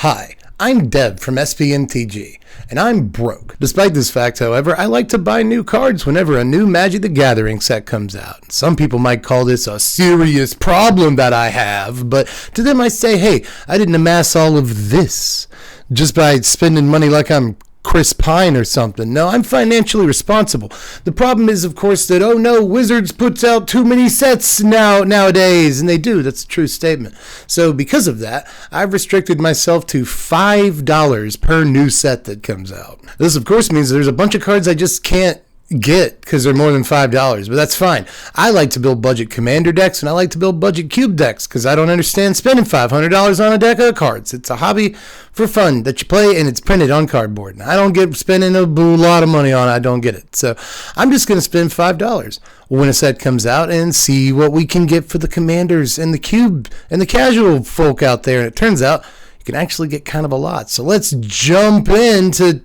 Hi, I'm Deb from Mtg, and I'm broke. Despite this fact, however, I like to buy new cards whenever a new Magic the Gathering set comes out. Some people might call this a serious problem that I have, but to them I say, hey, I didn't amass all of this just by spending money like I'm Chris Pine or something. No, I'm financially responsible. The problem is, of course, that, oh no, Wizards puts out too many sets nowadays, and they do. That's a true statement. So because of that, I've restricted myself to $5 per new set that comes out. This, of course, means there's a bunch of cards I just can't get because they're more than $5, but that's fine. I like to build budget commander decks, and I like to build budget cube decks because I don't understand spending $500 on a deck of cards. It's a hobby for fun that you play, and it's printed on cardboard. And I don't get spending a lot of money on it. I don't get it. So I'm just going to spend $5 when a set comes out and see what we can get for the commanders and the cube and the casual folk out there. And it turns out you can actually get kind of a lot. So let's jump into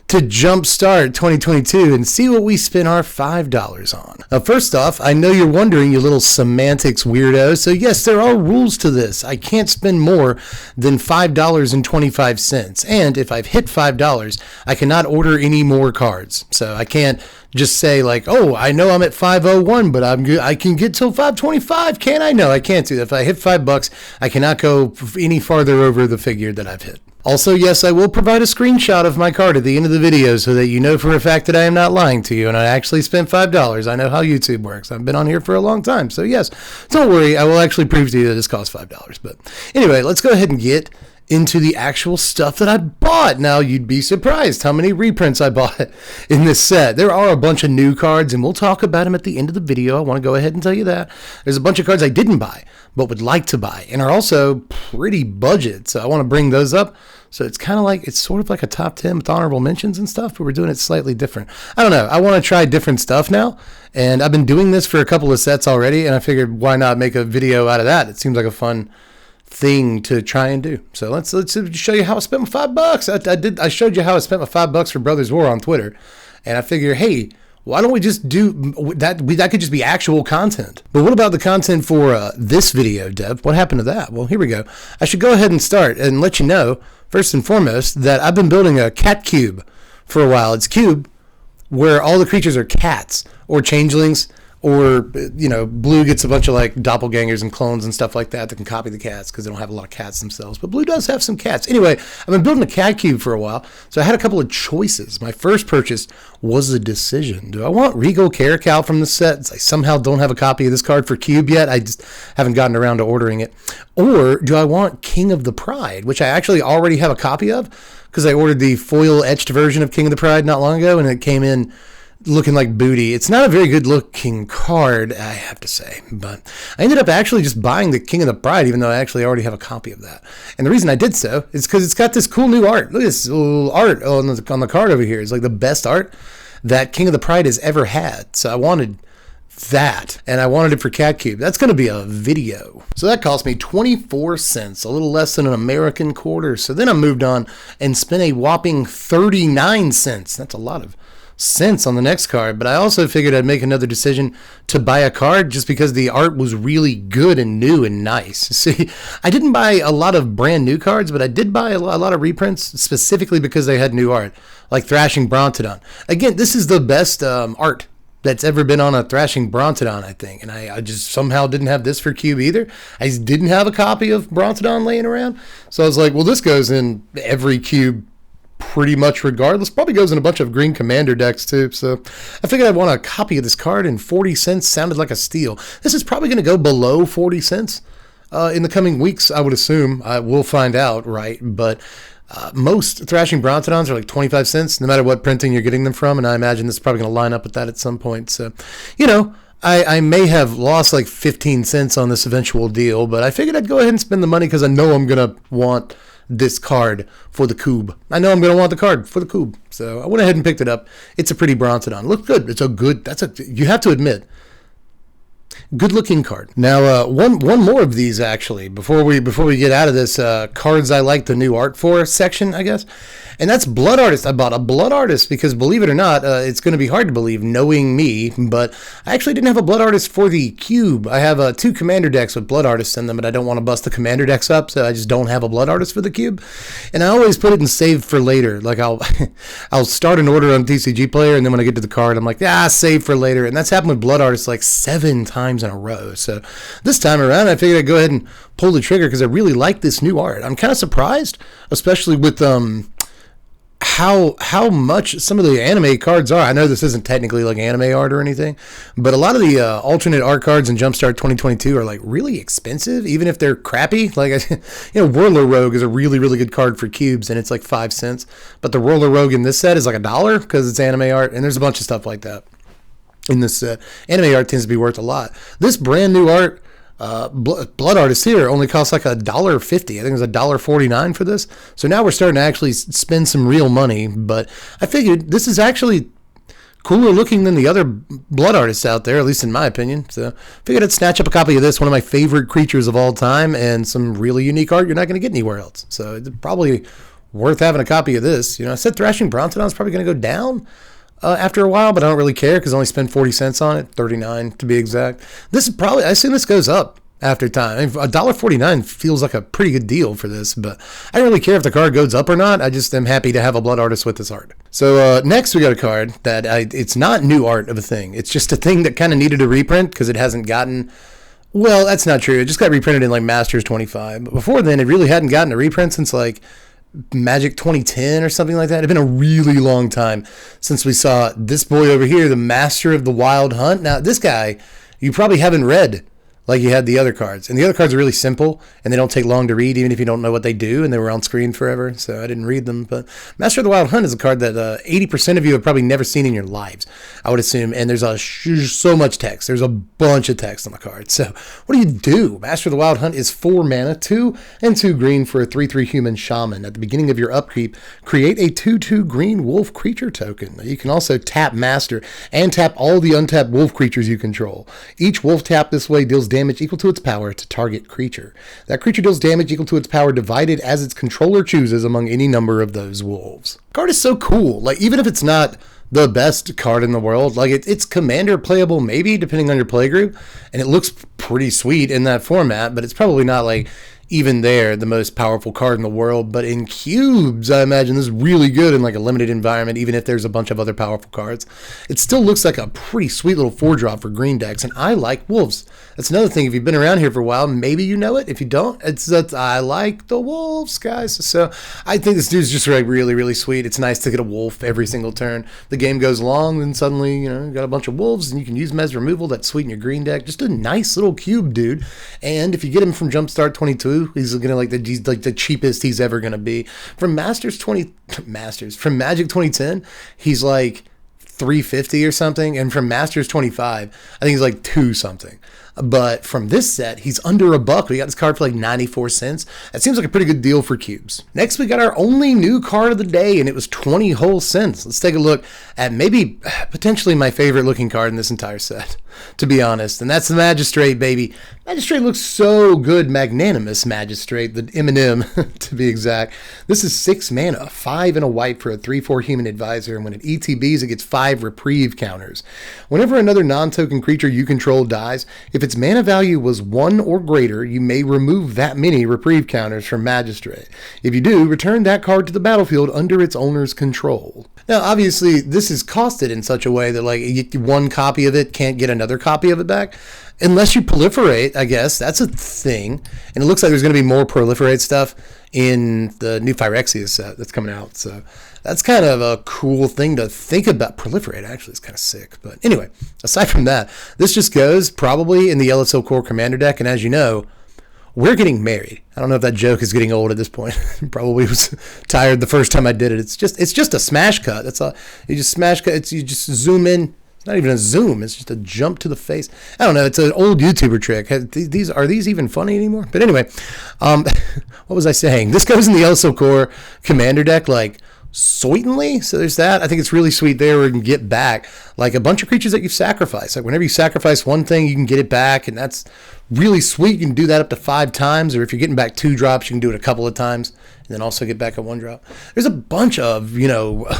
Jumpstart 2022 and see what we spent our $5 on. Now, first off, I know you're wondering, you little semantics weirdo. So yes, there are rules to this. I can't spend more than $5.25. And if I've hit $5, I cannot order any more cards. So I can't just say like, oh, I know I'm at 501, but I can get till 525. Can't I? No, I can't do that. If I hit $5, I cannot go any farther over the figure that I've hit. Also, yes, I will provide a screenshot of my card at the end of the video so that you know for a fact that I am not lying to you and I actually spent $5. I know how YouTube works. I've been on here for a long time. So yes, don't worry. I will actually prove to you that this costs $5. But anyway, let's go ahead and get into the actual stuff that I bought. Now, you'd be surprised how many reprints I bought in this set. There are a bunch of new cards, and we'll talk about them at the end of the video. I want to go ahead and tell you that. There's a bunch of cards I didn't buy, but would like to buy, and are also pretty budget, so I want to bring those up. So it's kind of like, it's sort of like a top 10 with honorable mentions and stuff, but we're doing it slightly different. I don't know. I want to try different stuff now, and I've been doing this for a couple of sets already, and I figured why not make a video out of that? It seems like a fun thing to try and do. So let's show you how I spent my $5. I showed you how I spent my $5 for Brothers War on Twitter, and I figure, hey, why don't we just do that? That could just be actual content. But what about the content for this video, Dev? What happened to that? Well, here we go. I should go ahead and start and let you know, first and foremost, that I've been building a cat cube for a while. It's a cube where all the creatures are cats or changelings, or, you know, Blue gets a bunch of like doppelgangers and clones and stuff like that that can copy the cats because they don't have a lot of cats themselves. But Blue does have some cats. Anyway, I've been building a cat cube for a while, so I had a couple of choices. My first purchase was a decision. Do I want Regal Caracal from the set? I somehow don't have a copy of this card for cube yet. I just haven't gotten around to ordering it. Or do I want King of the Pride, which I actually already have a copy of because I ordered the foil etched version of King of the Pride not long ago, and it came in looking like booty. It's not a very good looking card, I have to say, but I ended up actually just buying the King of the Pride, even though I actually already have a copy of that. And the reason I did so is because it's got this cool new art. Look at this little art on the card over here. It's like the best art that King of the Pride has ever had. So I wanted that, and I wanted it for Cat Cube. That's going to be a video. So that cost me 24 cents, a little less than an American quarter. So then I moved on and spent a whopping 39 cents. That's a lot of cents on the next card, but I also figured I'd make another decision to buy a card just because the art was really good and new and nice. See, I didn't buy a lot of brand new cards, but I did buy a lot of reprints specifically because they had new art, like Thrashing Brontodon. Again, this is the best art that's ever been on a Thrashing Brontodon, I think, and I just somehow didn't have this for Cube either. I just didn't have a copy of Brontodon laying around, so I was like, well, this goes in every Cube pretty much regardless. Probably goes in a bunch of green commander decks too. So I figured I'd want a copy of this card, and 40 cents sounded like a steal. This is probably going to go below 40 cents in the coming weeks, I would assume. We'll find out, right? But most Thrashing Brontodons are like 25 cents, no matter what printing you're getting them from, and I imagine this is probably going to line up with that at some point. So, you know, I may have lost like 15 cents on this eventual deal, but I figured I'd go ahead and spend the money because I know I'm going to want this card for the cube. I know I'm going to want the card for the cube. So I went ahead and picked it up. It's a pretty Brontodon. Look good. You have to admit, Good looking card. Now, one more of these actually before we get out of this cards I like the new art for section, I guess. And that's Blood Artist. I bought a Blood Artist because, believe it or not, it's going to be hard to believe knowing me, but I actually didn't have a Blood Artist for the cube. I have 2 Commander decks with Blood Artists in them, but I don't want to bust the Commander decks up, so I just don't have a Blood Artist for the cube. And I always put it in save for later. Like I'll start an order on TCG Player, and then when I get to the card, I'm like, save for later. And that's happened with Blood Artists like 7 times in a row. So this time around, I figured I'd go ahead and pull the trigger because I really like this new art. I'm kind of surprised, especially with how much some of the anime cards are. I know this isn't technically like anime art or anything, but a lot of the alternate art cards in Jumpstart 2022 are like really expensive, even if they're crappy. Like, Whirler Rogue is a really, really good card for cubes, and it's like 5 cents. But the Whirler Rogue in this set is like $1 because it's anime art, and there's a bunch of stuff like that in this set. Anime art tends to be worth a lot. This brand new art, Blood Artist here only costs like $1.50. I think it was $1.49 for this. So now we're starting to actually spend some real money, but I figured this is actually cooler looking than the other Blood Artists out there, at least in my opinion. So I figured I'd snatch up a copy of this, one of my favorite creatures of all time, and some really unique art you're not going to get anywhere else. So it's probably worth having a copy of this. I said Thrashing Brontodon's probably going to go down after a while, but I don't really care because I only spend 40 cents on it, 39 to be exact. This is probably, I assume this goes up after time. $1.49 feels like a pretty good deal for this, but I don't really care if the card goes up or not. I just am happy to have a Blood Artist with this art. So next we got a card that it's not new art of a thing. It's just a thing that kind of needed a reprint because it hasn't gotten, well, that's not true. It just got reprinted in like Masters 25. But before then, it really hadn't gotten a reprint since like Magic 2010 or something like that. It's been a really long time since we saw this boy over here, the Master of the Wild Hunt. Now, this guy, you probably haven't read like you had the other cards. And the other cards are really simple, and they don't take long to read, even if you don't know what they do, and they were on screen forever, so I didn't read them. But Master of the Wild Hunt is a card that 80% of you have probably never seen in your lives, I would assume, and there's so much text. There's a bunch of text on the card. So what do? Master of the Wild Hunt is 4 mana, 2 and 2 green for a 3/3 human shaman. At the beginning of your upkeep, create a 2/2 green wolf creature token. You can also tap Master and tap all the untapped wolf creatures you control. Each wolf tap this way deals damage equal to its power to target creature. That creature deals damage equal to its power divided as its controller chooses among any number of those wolves. The card is so cool. Like, even if it's not the best card in the world, like it's Commander playable maybe, depending on your playgroup, and it looks pretty sweet in that format, but it's probably not like even there the most powerful card in the world. But in cubes, I imagine this is really good in like a limited environment, even if there's a bunch of other powerful cards. It still looks like a pretty sweet little 4-drop for green decks, and I like wolves. That's another thing. If you've been around here for a while, maybe you know it. If you don't, it's that I like the wolves, guys. So I think this dude's just like really, really sweet. It's nice to get a wolf every single turn. The game goes long, then suddenly, you got a bunch of wolves, and you can use them as removal. That's sweet in your green deck. Just a nice little cube, dude. And if you get him from Jumpstart 22, he's gonna he's like the cheapest he's ever gonna be. From Magic 2010, he's like $350 or something, and from Masters 25, I think he's like $2 something. But from this set, he's under $1. We got this card for like 94 cents. That seems like a pretty good deal for cubes. Next, we got our only new card of the day, and it was 20 whole cents. Let's take a look at maybe potentially my favorite looking card in this entire set, to be honest, and that's the Magistrate, baby. Magistrate looks so good. Magnanimous Magistrate, the M&M to be exact. This is 6 mana, 5 and a white for a 3/4 human advisor, and when it ETBs, it gets 5 reprieve counters. Whenever another non-token creature you control dies, if its mana value was 1 or greater, you may remove that many reprieve counters from Magistrate. If you do, return that card to the battlefield under its owner's control. Now, obviously, this is costed in such a way that like one copy of it can't get another copy of it back. Unless you proliferate, I guess. That's a thing. And it looks like there's going to be more proliferate stuff in the new Phyrexia set that's coming out. So that's kind of a cool thing to think about. Proliferate, actually, is kind of sick. But anyway, aside from that, this just goes probably in the LSO Core Commander deck. And as you know, we're getting married. I don't know if that joke is getting old at this point. Probably was tired the first time I did it. It's just a smash cut. That's all. You just smash cut. You just zoom in. It's not even a zoom. It's just a jump to the face. I don't know. It's an old YouTuber trick. Are these even funny anymore? But anyway, what was I saying? This goes in the LSO Core Commander deck like certainly. So there's that. I think it's really sweet there where you can get back like a bunch of creatures that you've sacrificed. Like whenever you sacrifice one thing, you can get it back, and that's really sweet. You can do that up to 5 times, or if you're getting back 2 drops, you can do it a couple of times and then also get back a 1 drop. There's a bunch of,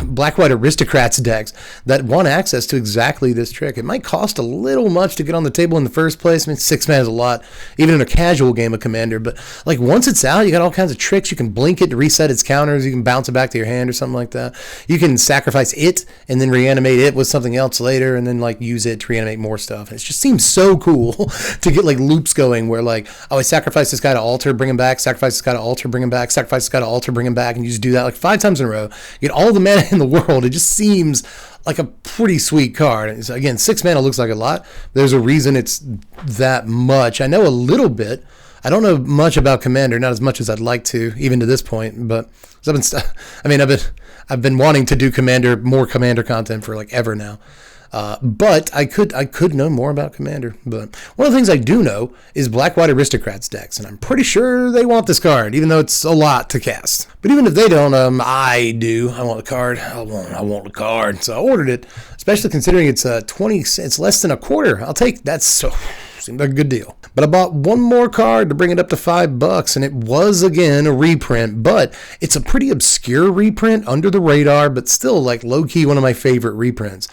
black-white aristocrats decks that want access to exactly this trick. It might cost a little much to get on the table in the first place. I mean, 6 mana is a lot, even in a casual game of Commander, but like once it's out, you got all kinds of tricks. You can blink it to reset its counters. You can bounce it back to your hand or something like that. You can sacrifice it and then reanimate it with something else later, and then like use it to reanimate more stuff. And it just seems so cool to get like loops going where like, oh, I sacrifice this guy to altar, bring him back, sacrifice this guy to altar, bring him back, sacrifice this guy to altar, bring him back, and you just do that like 5 times in a row. You get all the mana in the world. It just seems like a pretty sweet card. And again, 6 mana looks like a lot. There's a reason it's that much. I know a little bit. I don't know much about Commander, not as much as I'd like to, even to this point. But I've been wanting to do more Commander content for like ever now. But I could know more about Commander. But one of the things I do know is black-white aristocrats decks, and I'm pretty sure they want this card, even though it's a lot to cast. But even if they don't, I do. I want the card. I want the card. So I ordered it, especially considering it's 20 cents, less than a quarter. I'll take that. So seemed like a good deal. But I bought one more card to bring it up to $5, and it was again a reprint, but it's a pretty obscure reprint, under the radar, but still like low-key one of my favorite reprints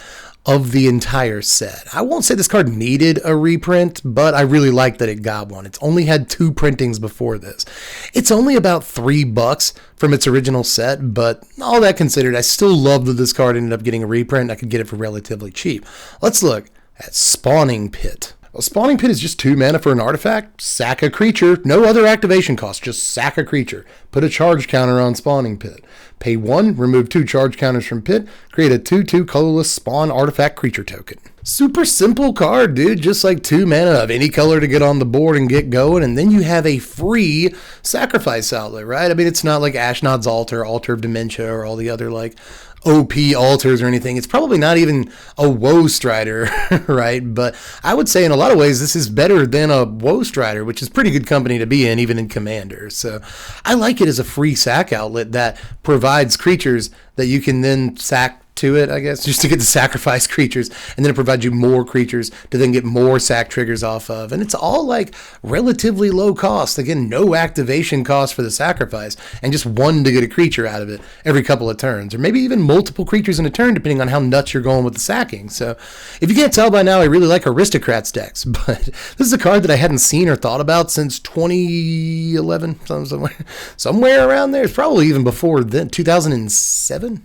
of the entire set. I won't say this card needed a reprint, but I really like that it got one. It's only had 2 printings before this. It's only about $3 from its original set, but all that considered, I still love that this card ended up getting a reprint. I could get it for relatively cheap. Let's look at Spawning Pit. Well, Spawning Pit is just 2 mana for an artifact, sack a creature, no other activation cost, just sack a creature. Put a charge counter on Spawning Pit. Pay 1, remove 2 charge counters from Pit, create a 2/2 colorless spawn artifact creature token. Super simple card, dude, just like 2 mana of any color to get on the board and get going, and then you have a free sacrifice outlet, right? I mean, it's not like Ashnod's Altar, Altar of Dementia, or all the other like OP altars or anything. It's probably not even a Woe Strider, right? But I would say in a lot of ways this is better than a Woe Strider, which is pretty good company to be in, even in Commander. So I like it as a free sack outlet that provides creatures that you can then sack to it, I guess, just to get to sacrifice creatures, and then it provides you more creatures to then get more sack triggers off of, and it's all like relatively low cost. Again, no activation cost for the sacrifice, and just 1 to get a creature out of it every couple of turns, or maybe even multiple creatures in a turn depending on how nuts you're going with the sacking. So if you can't tell by now, I really like aristocrats decks, but this is a card that I hadn't seen or thought about since 2011, somewhere around there. It's probably even before then, 2007.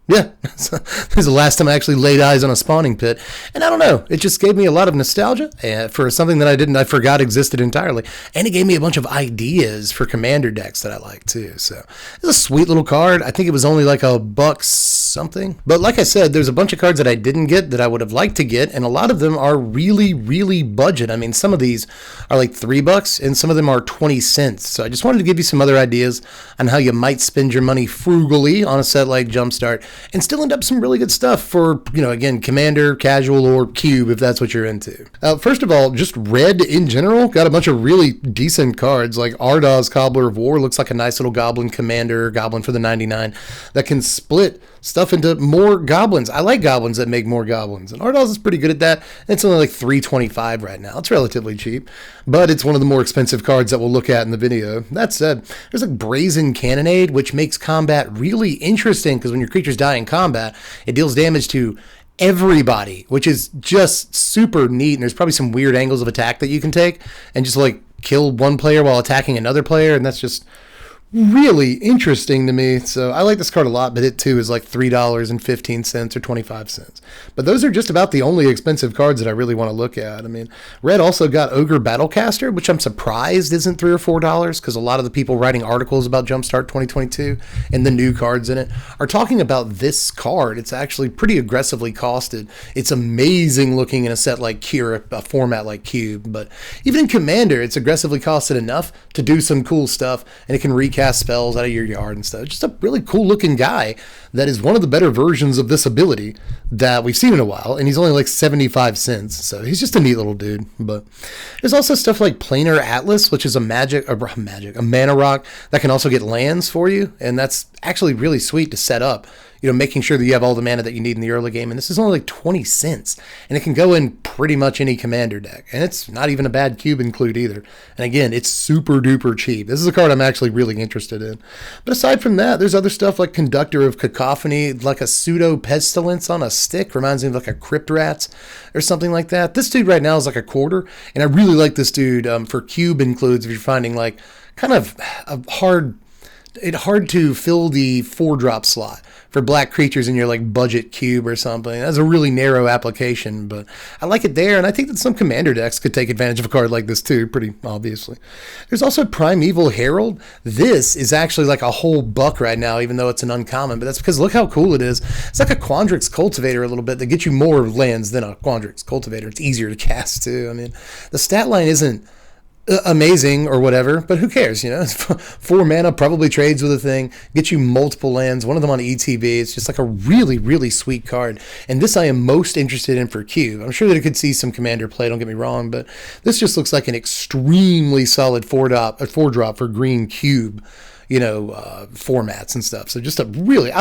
Yeah, this is the last time I actually laid eyes on a Spawning Pit, and I don't know, it just gave me a lot of nostalgia for something that I forgot existed entirely, and it gave me a bunch of ideas for Commander decks that I like too. So it's a sweet little card. I think it was only like $1 something, but like I said, there's a bunch of cards that I didn't get that I would have liked to get, and a lot of them are really, really budget. I mean, some of these are like $3, and some of them are 20 cents. So I just wanted to give you some other ideas on how you might spend your money frugally on a set like Jumpstart, and still end up some really good stuff for, again, Commander, Casual, or Cube, if that's what you're into. First of all, just Red in general got a bunch of really decent cards, like Ardaz Cobbler of War looks like a nice little Goblin Commander, Goblin for the 99, that can split stuff into more goblins. I like goblins that make more goblins, and Ardaz is pretty good at that. It's only like $3.25 right now. It's relatively cheap, but it's one of the more expensive cards that we'll look at in the video. That said, there's like Brazen Cannonade, which makes combat really interesting, because when your creatures die in combat, it deals damage to everybody, which is just super neat, and there's probably some weird angles of attack that you can take and just like kill one player while attacking another player, and that's just really interesting to me. So I like this card a lot, but it too is like $3.15 or 25 cents. But those are just about the only expensive cards that I really want to look at. I mean, Red also got Ogre Battlecaster, which I'm surprised isn't $3 or $4, because a lot of the people writing articles about Jumpstart 2022 and the new cards in it are talking about this card. It's actually pretty aggressively costed. It's amazing looking in a set like Cure, a format like Cube, but even in Commander, it's aggressively costed enough to do some cool stuff, and it can recast spells out of your yard and stuff. Just a really cool looking guy that is one of the better versions of this ability that we've seen in a while, and he's only like 75 cents, so he's just a neat little dude. But there's also stuff like Planar Atlas, which is a mana rock that can also get lands for you, and that's actually really sweet to set up, making sure that you have all the mana that you need in the early game. And this is only like 20 cents, and it can go in pretty much any commander deck, and it's not even a bad cube include either. And again, it's super duper cheap. This is a card I'm actually really interested in. But aside from that, there's other stuff like Conductor of Cacophony, like a pseudo pestilence on a stick, reminds me of like a Crypt Rats or something like that. This dude right now is like a quarter, and I really like this dude for cube includes if you're finding like kind of a hard to fill the 4-drop slot for black creatures in your like budget cube or something. That's a really narrow application, but I like it there, and I think that some commander decks could take advantage of a card like this too, pretty obviously. There's also Primeval Herald. This is actually like a whole buck right now, even though it's an uncommon, but that's because look how cool it is. It's like a Quandrix Cultivator a little bit that gets you more lands than a Quandrix Cultivator. It's easier to cast too. I mean, the stat line isn't amazing or whatever, but who cares? It's 4 mana, probably trades with a thing, gets you multiple lands, one of them on ETB. It's just like a really, really sweet card, and this I am most interested in for cube. I'm sure that it could see some commander play, don't get me wrong, but this just looks like an extremely solid 4-drop for green cube, formats and stuff. So just I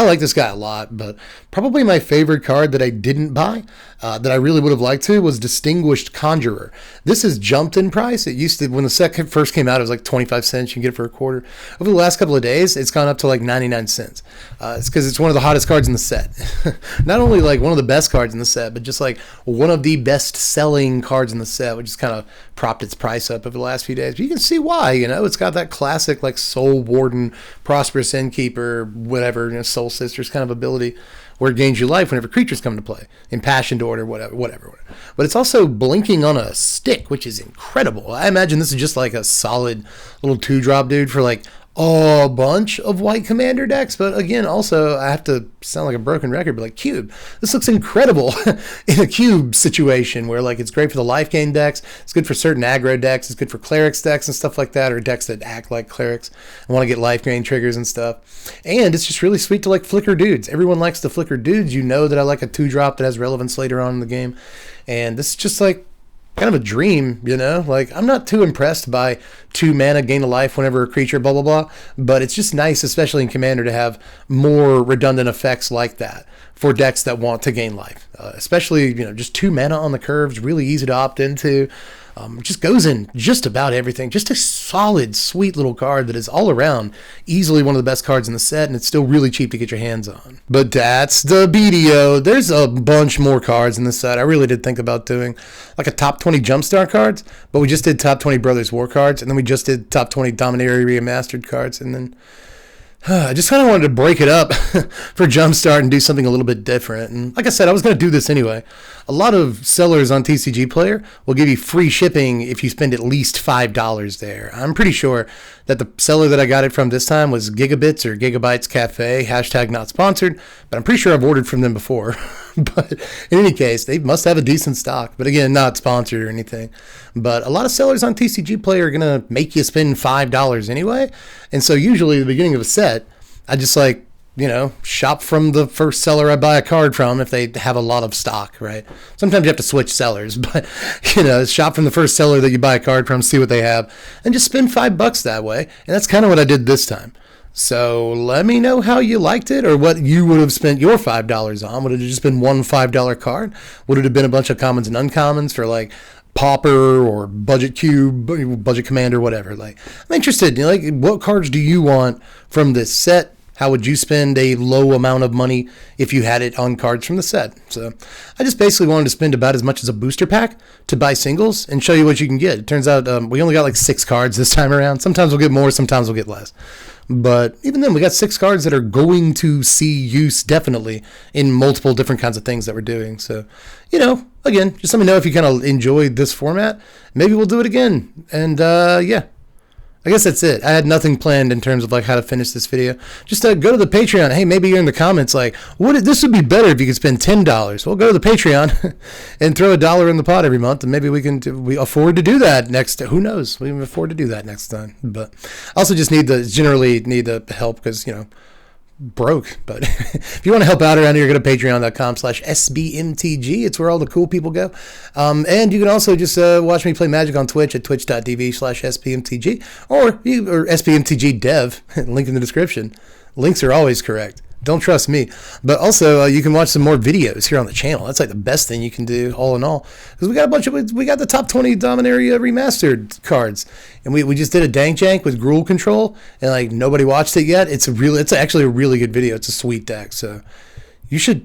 like this guy a lot, but probably my favorite card that I didn't buy, that I really would have liked to, was Distinguished Conjurer. This has jumped in price. It used to, when the set first came out, it was like 25 cents. You can get it for a quarter. Over the last couple of days, it's gone up to like 99 cents. It's because it's one of the hottest cards in the set. Not only like one of the best cards in the set, but just like one of the best selling cards in the set, which has kind of propped its price up over the last few days. But you can see why, it's got that classic like Soul Warden, Prosperous Innkeeper, whatever, Soul Sisters kind of ability, where it gains you life whenever creatures come to play, Impassioned Order, whatever. But it's also blinking on a stick, which is incredible. I imagine this is just like a solid little 2-drop dude for like a bunch of white commander decks. But again, also, I have to sound like a broken record, but like cube, this looks incredible in a cube situation where like it's great for the life gain decks, it's good for certain aggro decks, it's good for clerics decks and stuff like that, or decks that act like clerics and want to get life gain triggers and stuff. And it's just really sweet to like flicker dudes. Everyone likes to flicker dudes. That I like a 2-drop that has relevance later on in the game, and this is just like kind of a dream, like I'm not too impressed by 2 mana gain a life whenever a creature blah blah blah, but it's just nice, especially in commander, to have more redundant effects like that for decks that want to gain life, especially just 2 mana on the curves, really easy to opt into. Just goes in just about everything. Just a solid, sweet little card that is all around easily one of the best cards in the set, and it's still really cheap to get your hands on. But that's the video. There's a bunch more cards in this set. I really did think about doing like a top 20 Jumpstart cards, but we just did top 20 Brothers War cards, and then we just did top 20 Dominaria Remastered cards, and then I just kind of wanted to break it up for Jumpstart and do something a little bit different. And like I said, I was going to do this anyway. A lot of sellers on TCG Player will give you free shipping if you spend at least $5 there. I'm pretty sure that the seller that I got it from this time was Gigabits or Gigabytes Cafe, #not sponsored, but I'm pretty sure I've ordered from them before. But in any case, they must have a decent stock. But again, not sponsored or anything. But a lot of sellers on TCG Player are going to make you spend $5 anyway. And so usually at the beginning of a set, I just like, shop from the first seller I buy a card from if they have a lot of stock, right? Sometimes you have to switch sellers, but, shop from the first seller that you buy a card from, see what they have, and just spend $5 that way. And that's kind of what I did this time. So let me know how you liked it, or what you would have spent your $5 on. Would it have just been one $5 card? Would it have been a bunch of commons and uncommons for like Pauper or Budget Cube, Budget Commander, whatever? Like, I'm interested. What cards do you want from this set? How would you spend a low amount of money if you had it on cards from the set? So I just basically wanted to spend about as much as a booster pack to buy singles and show you what you can get. It turns out we only got like 6 cards this time around. Sometimes we'll get more, sometimes we'll get less. But even then, we got 6 cards that are going to see use definitely in multiple different kinds of things that we're doing. So, again, just let me know if you kind of enjoyed this format. Maybe we'll do it again. And yeah. I guess that's it. I had nothing planned in terms of like how to finish this video. Just go to the Patreon. Hey, maybe you're in the comments like, this would be better if you could spend $10. Well, go to the Patreon and throw $1 in the pot every month, and maybe we afford to do that next. Who knows? We can afford to do that next time. But I also just generally need the help because broke. But if you want to help out around here, go to patreon.com/SBMTG. It's where all the cool people go. And you can also just watch me play Magic on Twitch at twitch.tv/SBMTG or SBMTG Dev. Link in the description. Links are always correct. Don't trust me. But also, you can watch some more videos here on the channel. That's like the best thing you can do, all in all. Because we got the top 20 Dominaria remastered cards. And we just did a dank jank with Gruul control, and like nobody watched it yet. It's actually a really good video. It's a sweet deck. So you should.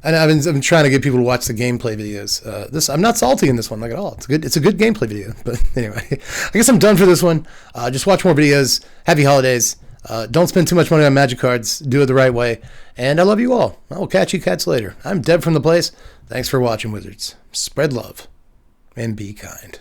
And I've been trying to get people to watch the gameplay videos. I'm not salty in this one, like at all. It's a good gameplay video. But anyway, I guess I'm done for this one. Just watch more videos. Happy holidays. Don't spend too much money on Magic cards. Do it the right way. And I love you all. I will catch you cats later. I'm Deb from the place. Thanks for watching, Wizards. Spread love and be kind.